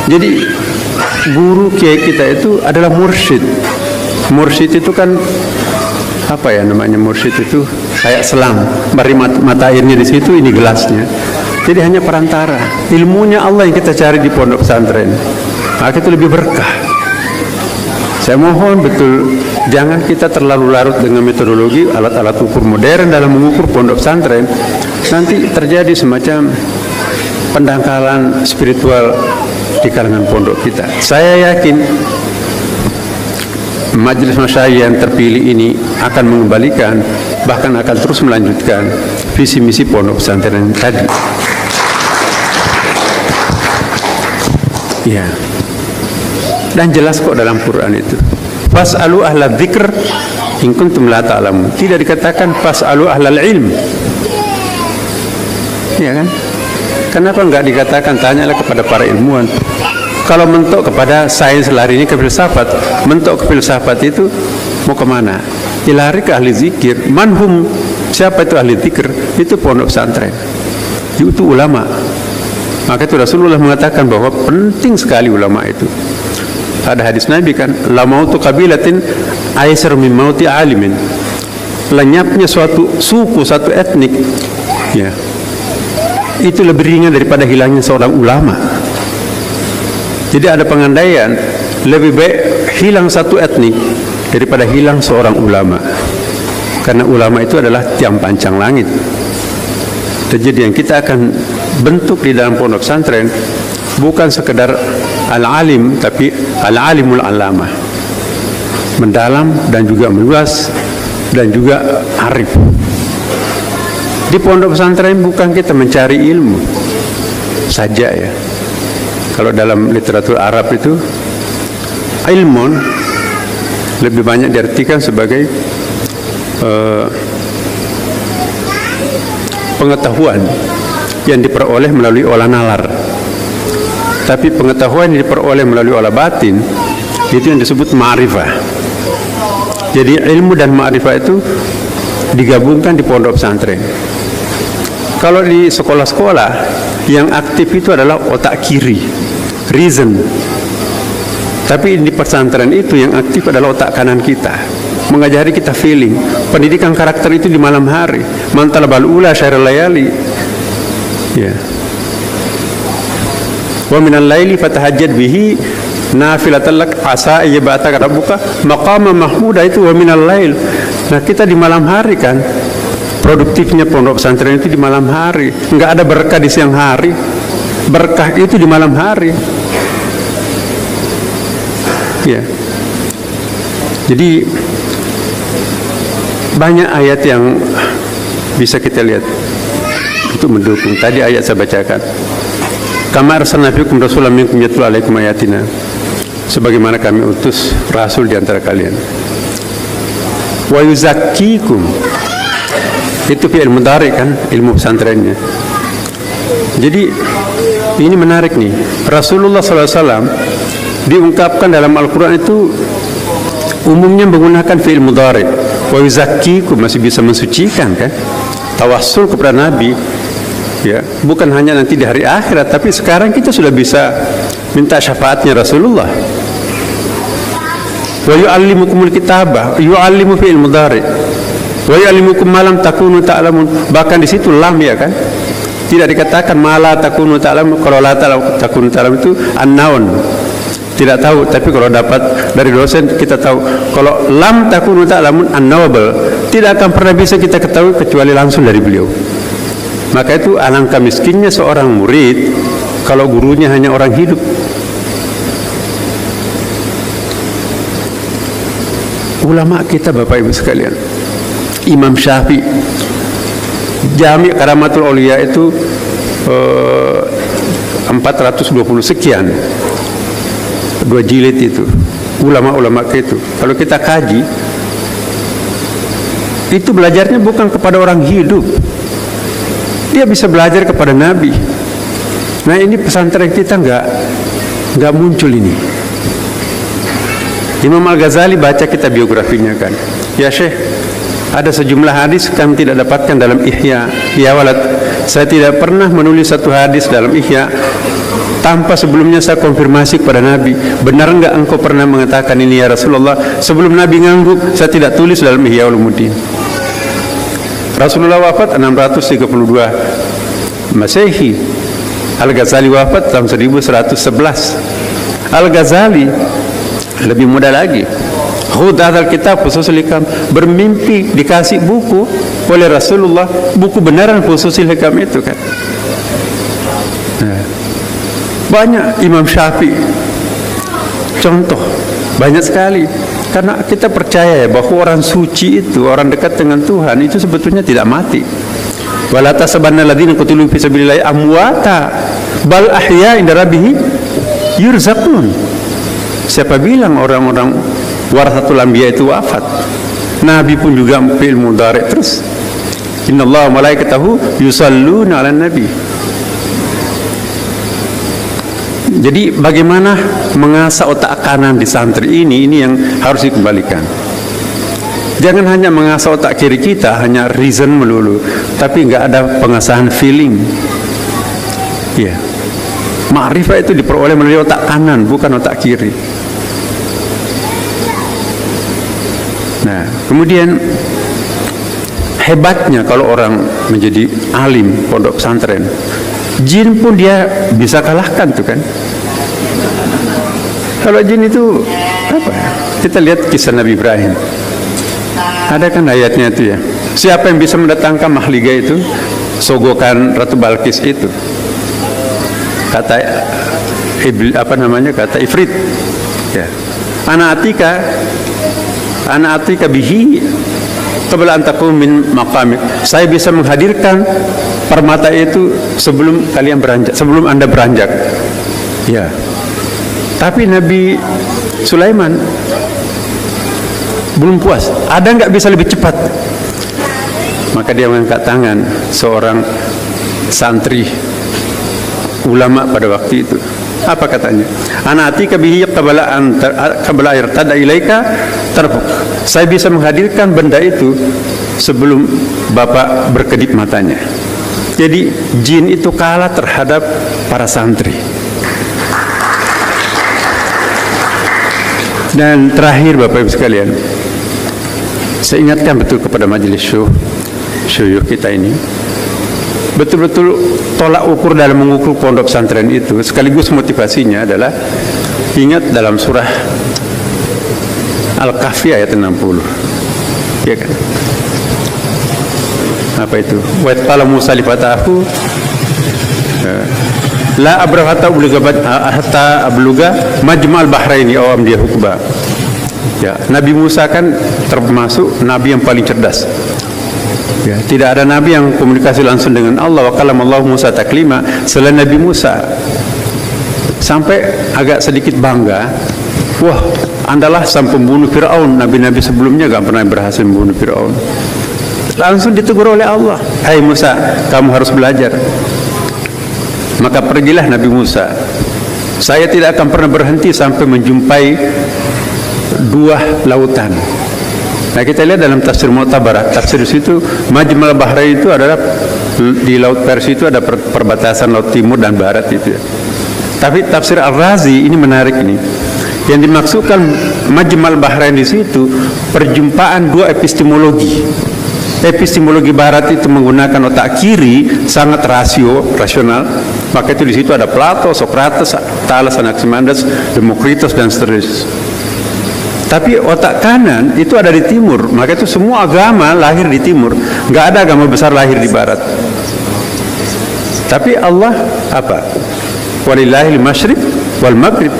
Jadi guru kiai kita itu adalah mursyid. Mursyid itu kan apa ya namanya, mursyid itu kayak selang, bari mata airnya di situ, ini gelasnya. Jadi hanya perantara. Ilmunya Allah yang kita cari di pondok pesantren. Maka itu lebih berkah. Saya mohon betul jangan kita terlalu larut dengan metodologi alat-alat ukur modern dalam mengukur pondok pesantren. Nanti terjadi semacam pendangkalan spiritual di kalangan pondok kita. Saya yakin majelis masyayikh yang terpilih ini akan mengembalikan, bahkan akan terus melanjutkan visi misi pondok pesantren tadi. Ya. Dan jelas kok dalam Quran itu. Fas'alu ahla dzikr in kuntum la ta'lamun. Tidak dikatakan fas'alu ahlal ilm. Ya kan? Kenapa enggak dikatakan tanyalah kepada para ilmuwan? Kalau mentok kepada sains larinya ke filsafat, mentok ke filsafat itu mau kemana? Lari ke ahli zikir. Manhum, siapa itu ahli zikir? Itu pondok pesantren. Itu ulama. Maka itu Rasulullah mengatakan bahwa penting sekali ulama itu. Ada hadis Nabi kan, la mautu qabilatin aisar min mauti alimin. Lenyapnya suatu suku, satu etnik, ya, itu lebih ringan daripada hilangnya seorang ulama. Jadi ada pengandaian lebih baik hilang satu etnik daripada hilang seorang ulama. Karena ulama itu adalah tiang pancang langit. Jadi yang kita akan bentuk di dalam pondok pesantren bukan sekedar al-alim, tapi al-alimul alamah, mendalam dan juga meluas dan juga arif. Di pondok pesantren bukan kita mencari ilmu saja ya. Kalau dalam literatur Arab itu ilmun lebih banyak diartikan sebagai pengetahuan yang diperoleh melalui olah nalar. Tapi pengetahuan yang diperoleh melalui olah batin itu yang disebut ma'rifah. Jadi ilmu dan ma'rifah itu digabungkan di pondok pesantren. Kalau di sekolah-sekolah yang aktif itu adalah otak kiri, reason. Tapi di pesantren itu yang aktif adalah otak kanan kita, mengajari kita feeling. Pendidikan karakter itu di malam hari. Man talabal ula syairul layali. Ya. Wa minal laili fatahajjad bihi nafilatan lak asa ayyabata rabbuka maqama mahmuda, itu wa minal lail. Nah, kita di malam hari kan. Produktifnya pondok pesantren itu di malam hari. Enggak ada berkah di siang hari. Berkah itu di malam hari. Ya. Jadi banyak ayat yang bisa kita lihat untuk mendukung. Tadi ayat saya bacakan. Kama arsalna fikum rasulan minkum yatlu alaikum ayatina. Sebagaimana kami utus rasul di antara kalian. Wa yuzakkikum. Itu fi'il mudhari kan, ilmu pesantrennya. Jadi ini menarik nih. Rasulullah SAW diungkapkan dalam Al-Quran itu umumnya menggunakan fi'il mudhari. Wa yuzakkikum, masih bisa mensucikan kan. Tawassul kepada Nabi, ya, bukan hanya nanti di hari akhirat, tapi sekarang kita sudah bisa minta syafaatnya Rasulullah. Wa yu'allimukumul kitabah, yu'allimu fi'il mudhari. Wa yu'allimukum ma lam takunu ta'lamun. Bahkan di situ lam, ya kan? Tidak dikatakan ma la takunu ta'lamun. Kalau la takunu ta'lamun itu an-naun. Tidak tahu, tapi kalau dapat dari dosen kita tahu. Kalau lam takunu ta'lamun an-nawabal, tidak akan pernah bisa kita ketahui kecuali langsung dari beliau. Maka itu alangkah miskinnya seorang murid kalau gurunya hanya orang hidup. Ulama kita Bapak Ibu sekalian, Imam Syafi'i, Jami' Karamatul Aulia itu 420 sekian, 2 jilid itu, ulama-ulama itu. Kalau kita kaji, itu belajarnya bukan kepada orang hidup, dia bisa belajar kepada Nabi. Nah, ini pesantren kita nggak muncul ini. Imam Al-Ghazali, baca kita biografinya kan, ya Syekh, ada sejumlah hadis kami tidak dapatkan dalam Ihya. Ya walad, saya tidak pernah menulis satu hadis dalam Ihya tanpa sebelumnya saya konfirmasi kepada Nabi, benar enggak engkau pernah mengatakan ini ya Rasulullah? Sebelum Nabi ngangguk, saya tidak tulis dalam Ihya Ulumuddin. Rasulullah wafat 632 Masehi, Al-Ghazali wafat tahun 1111. Al-Ghazali lebih mudah lagi, khudhal kitab khususul hikam, bermimpi dikasih buku oleh Rasulullah, buku benaran khususul hikam itu kan. Nah, banyak Imam Syafi'i, contoh banyak sekali. Karena kita percaya ya bahwa orang suci itu, orang dekat dengan Tuhan itu sebetulnya tidak mati. Wala tasabanna alladziina qutilu fi sabilillahi amwata bal ahya inda rabbihim yurzaqun. Siapa bilang orang-orang warasatul anbiya itu wafat? Nabi pun juga fi'il mudhari terus. Innallaha wa malaikatahu yusalluna 'alan nabi. Jadi bagaimana mengasah otak kanan di santri ini yang harus dikembalikan. Jangan hanya mengasah otak kiri kita, hanya reason melulu, tapi nggak ada pengasahan feeling. Ya, ma'rifah itu diperoleh melalui otak kanan, bukan otak kiri. Nah, kemudian hebatnya kalau orang menjadi alim pondok pesantren, jin pun dia bisa kalahkan tuh kan. Kalau jin itu apa ya? Kita lihat kisah Nabi Ibrahim. Ada kan ayatnya itu ya. Siapa yang bisa mendatangkan mahliga itu? Sogokan Ratu Balkis itu. Kata kata Ifrit. Ya. Ana atika bihi qabla an taqum min maqamik. Saya bisa menghadirkan permata itu sebelum kalian beranjak, sebelum Anda beranjak. Ya. Tapi Nabi Sulaiman belum puas. Ada nggak bisa lebih cepat? Maka dia mengangkat tangan, seorang santri ulama pada waktu itu. Apa katanya? Ana atika bihi qabla irtada ilaika tarfuk. Saya bisa menghadirkan benda itu sebelum Bapak berkedip matanya. Jadi jin itu kalah terhadap para santri. Dan terakhir Bapak Ibu sekalian, saya ingatkan betul kepada majelis syuyukh kita ini, betul-betul tolak ukur dalam mengukur pondok pesantren itu, sekaligus motivasinya adalah ingat dalam surah Al-Kahfi ayat 60, ya kan? Apa itu? Wa qala Musa li fatahu la abraha hatta abluga majma'al bahraini aw amdiya hukba. Ya, Nabi Musa kan termasuk nabi yang paling cerdas. Ya, tidak ada nabi yang komunikasi langsung dengan Allah. Wa kalamallahu Musa taklima, selain Nabi Musa. Sampai agak sedikit bangga, wah, Andalah sang pembunuh Fir'aun. Nabi-nabi sebelumnya gak pernah berhasil membunuh Fir'aun. Langsung ditegur oleh Allah, hai Musa, kamu harus belajar. Maka pergilah Nabi Musa. Saya tidak akan pernah berhenti sampai menjumpai dua lautan. Nah, kita lihat dalam tafsir Mu'tabarat, tafsir situ Majmal Bahrain itu adalah di laut Persia, itu ada perbatasan laut timur dan barat itu ya. Tapi tafsir Ar-Razi ini menarik nih. Yang dimaksudkan Majmal Bahrain di situ perjumpaan dua epistemologi. Epistemologi Barat itu menggunakan otak kiri, sangat rasional. Maka itu di situ ada Plato, Socrates, Thales, Anaximenes, Demokritos dan seterusnya. Tapi otak kanan itu ada di timur. Maka itu semua agama lahir di timur. Nggak ada agama besar lahir di Barat. Tapi Allah apa? Walillahil masyriq wal maghrib.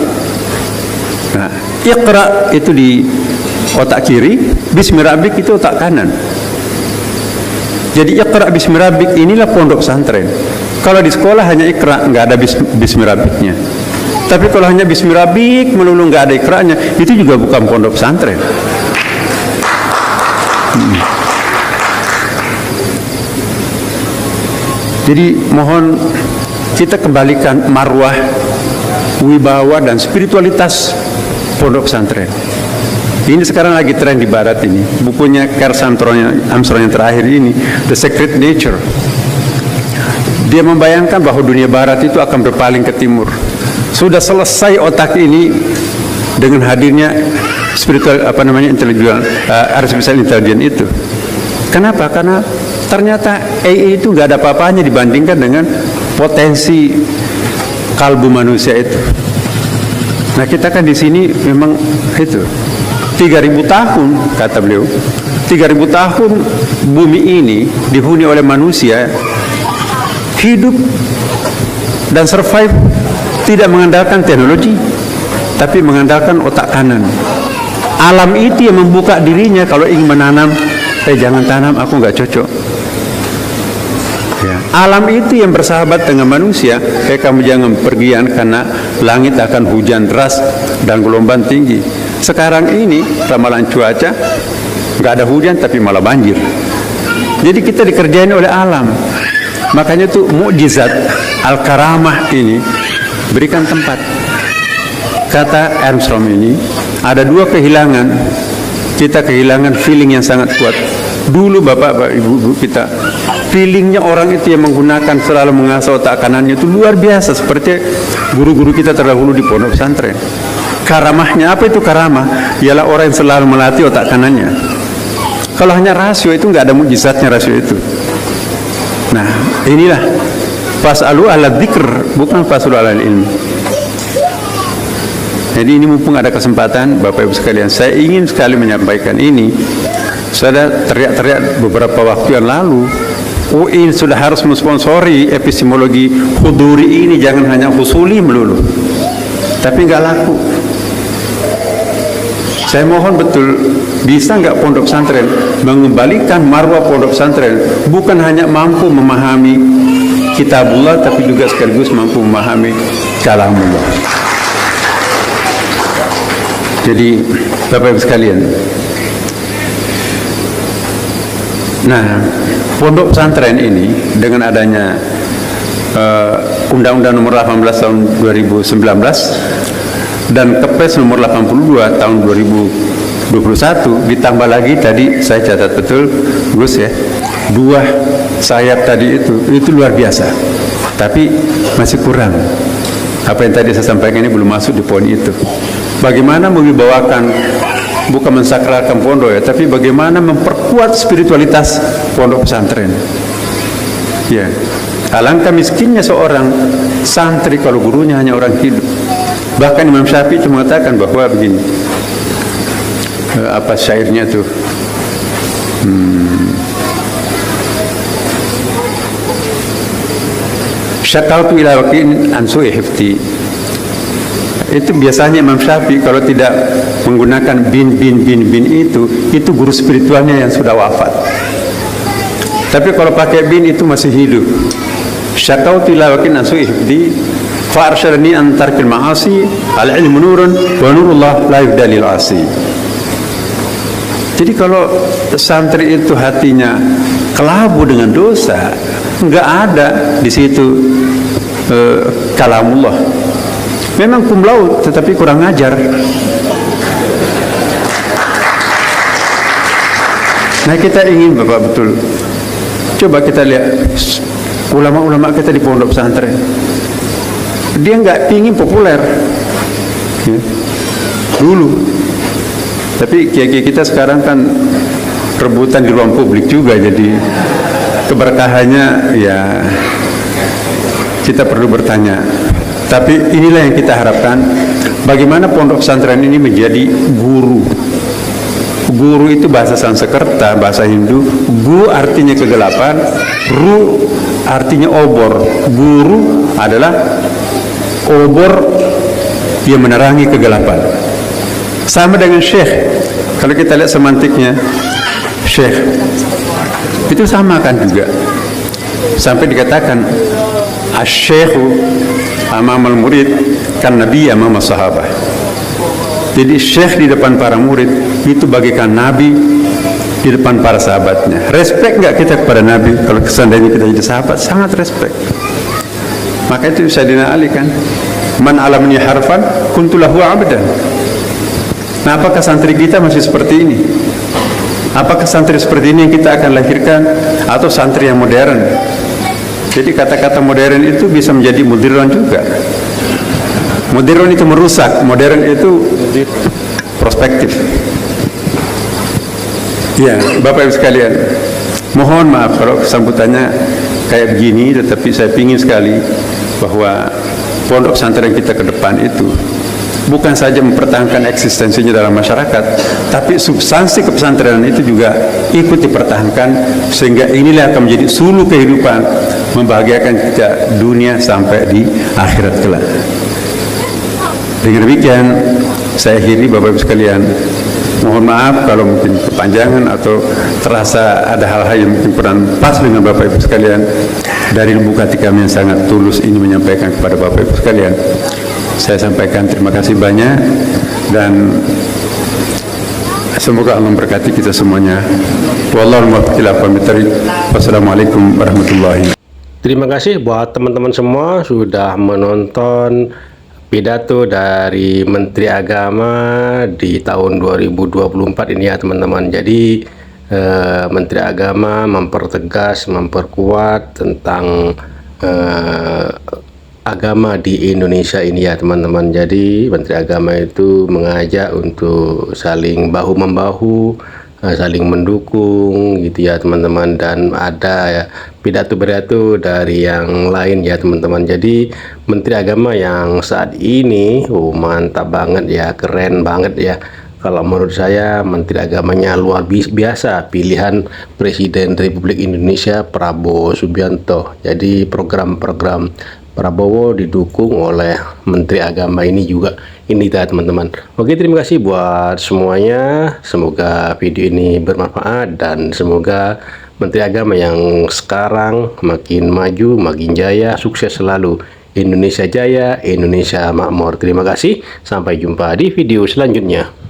Nah, Iqra itu di otak kiri, Bismi Rabbik itu otak kanan. Jadi Iqra Bismi Rabbik inilah pondok pesantren. Kalau di sekolah hanya Iqra, nggak ada Bismi Rabbiknya. Tapi kalau hanya Bismi Rabbik melulu nggak ada Iqra'nya, itu juga bukan pondok pesantren. Jadi mohon kita kembalikan marwah, wibawa dan spiritualitas pondok pesantren. Ini sekarang lagi tren di Barat ini. Bukunya Carl Armstrong yang terakhir ini, The Secret Nature. Dia membayangkan bahwa dunia Barat itu akan berpaling ke timur. Sudah selesai otak ini dengan hadirnya spiritual artificial intelligence itu. Kenapa? Karena ternyata AI itu nggak ada apa-apanya dibandingkan dengan potensi kalbu manusia itu. Nah kita kan di sini memang itu 3.000 tahun kata beliau, 3.000 tahun bumi ini dihuni oleh manusia hidup dan survive tidak mengandalkan teknologi, tapi mengandalkan otak kanan. Alam itu yang membuka dirinya kalau ingin menanam, jangan tanam, aku nggak cocok. Ya. Alam itu yang bersahabat dengan manusia, kamu jangan pergian karena langit akan hujan deras dan gelombang tinggi. Sekarang ini ramalan cuaca nggak ada hujan tapi malah banjir. Jadi kita dikerjain oleh alam. Makanya tuh mukjizat al-karamah ini berikan tempat. Kata Armstrong ini ada dua kehilangan. Kita kehilangan feeling yang sangat kuat. Dulu bapak ibu kita, feelingnya orang itu yang menggunakan selalu mengasah otak kanannya itu luar biasa, seperti guru-guru kita terdahulu di pondok pesantren. Karamahnya apa itu karamah? Ialah orang yang selalu melatih otak kanannya. Kalau hanya rasio itu nggak ada mukjizatnya rasio itu. Nah inilah fas'alu ala dzikr, bukan fas'alu ala ilmi. Jadi ini mumpung ada kesempatan Bapak Ibu sekalian, saya ingin sekali menyampaikan ini. Saya teriak-teriak beberapa waktu yang lalu, UIN sudah harus mensponsori epistemologi huduri ini, jangan hanya husuli melulu. Tapi nggak laku. Saya mohon betul, bisa nggak pondok pesantren mengembalikan marwah pondok pesantren, bukan hanya mampu memahami kitabullah, tapi juga sekaligus mampu memahami kalamullah. Jadi Bapak Ibu sekalian, nah pondok pesantren ini dengan adanya Undang-Undang Nomor 18 Tahun 2019 dan Kepres Nomor 82 Tahun 2021 ditambah lagi tadi saya catat betul Gus ya, 2 sayap tadi itu luar biasa, tapi masih kurang. Apa yang tadi saya sampaikan ini belum masuk di poin itu. Bagaimana membawakan, bukan mensakralkan pondok ya, tapi bagaimana memperkuat spiritualitas pondok pesantren. Ya, alangkah miskinnya seorang santri kalau gurunya hanya orang hidup. Bahkan Imam Syafi'i mengatakan bahwa begini, apa syairnya tuh? Syakautu ila waqi'in an su'i hifti. Itu biasanya Imam Syafi'i kalau tidak menggunakan bin itu guru spiritualnya yang sudah wafat. Tapi kalau pakai bin itu masih hidup. Syakautu ila waqi'in an su'i hifti fa arsyadani an tarkil ma'asi al ilmu nurun wa nurullah la yubdalil asi. Jadi kalau santri itu hatinya kelabu dengan dosa, enggak ada di situ kalamullah. Memang cum laude tetapi kurang ajar. Nah kita ingin Bapak betul, coba kita lihat ulama-ulama kita di pondok pesantren. Dia nggak pingin populer ya, dulu. Tapi kiai-kiai kita sekarang kan rebutan di ruang publik juga, jadi keberkahannya ya kita perlu bertanya. Tapi inilah yang kita harapkan, bagaimana pondok pesantren ini menjadi guru. Guru itu bahasa Sanskerta, bahasa Hindu. Gu artinya kegelapan, ru artinya obor. Guru adalah obor yang menerangi kegelapan. Sama dengan syekh. Kalau kita lihat semantiknya, syekh itu sama kan juga. Sampai dikatakan asy-syekhu amamal murid kan nabi amama sahabah. Jadi syekh di depan para murid itu bagaikan nabi di depan para sahabatnya. Respect nggak kita kepada nabi? Kalau seandainya kita jadi sahabat, sangat respect. Maka itu Sayyidina Ali kan, man alamni harfan kuntulahu abdan. Nah, apakah santri kita masih seperti ini? Apakah santri seperti ini yang kita akan lahirkan, atau santri yang modern? Jadi kata-kata modern itu bisa menjadi mudirron juga. Modern itu merusak, modern itu prospektif. Ya, Bapak Ibu sekalian, mohon maaf kalau sambutannya kayak begini, tetapi saya ingin sekali bahwa pondok pesantren kita ke depan itu bukan saja mempertahankan eksistensinya dalam masyarakat, tapi substansi kepesantrenan itu juga ikut dipertahankan, sehingga inilah akan menjadi suluh kehidupan, membahagiakan kita dunia sampai di akhirat kelak. Dengan demikian saya akhiri, Bapak Ibu sekalian. Mohon maaf kalau mungkin kepanjangan atau terasa ada hal-hal yang mungkin kurang pas dengan Bapak Ibu sekalian. Dari lubuk hati kami yang sangat tulus ini menyampaikan kepada Bapak Ibu sekalian, saya sampaikan terima kasih banyak, dan semoga Allah memberkati kita semuanya. Wallahu muwaffiq ila aqwamit thoriq. Wassalamualaikum warahmatullahi. Terima kasih buat teman-teman semua sudah menonton pidato dari Menteri Agama di tahun 2024 ini ya teman-teman. Jadi Menteri Agama mempertegas, memperkuat tentang agama di Indonesia ini ya teman-teman. Jadi Menteri Agama itu mengajak untuk saling bahu-membahu, saling mendukung gitu ya teman-teman. Dan ada ya pidato-pidato dari yang lain ya teman-teman. Jadi Menteri Agama yang saat ini mantap banget ya, keren banget ya. Kalau menurut saya Menteri Agamanya luar biasa, pilihan Presiden Republik Indonesia Prabowo Subianto. Jadi program-program Prabowo didukung oleh Menteri Agama ini juga. Ini ya teman-teman. Oke, terima kasih buat semuanya. Semoga video ini bermanfaat, dan semoga Menteri Agama yang sekarang makin maju, makin jaya, sukses selalu. Indonesia jaya, Indonesia makmur. Terima kasih. Sampai jumpa di video selanjutnya.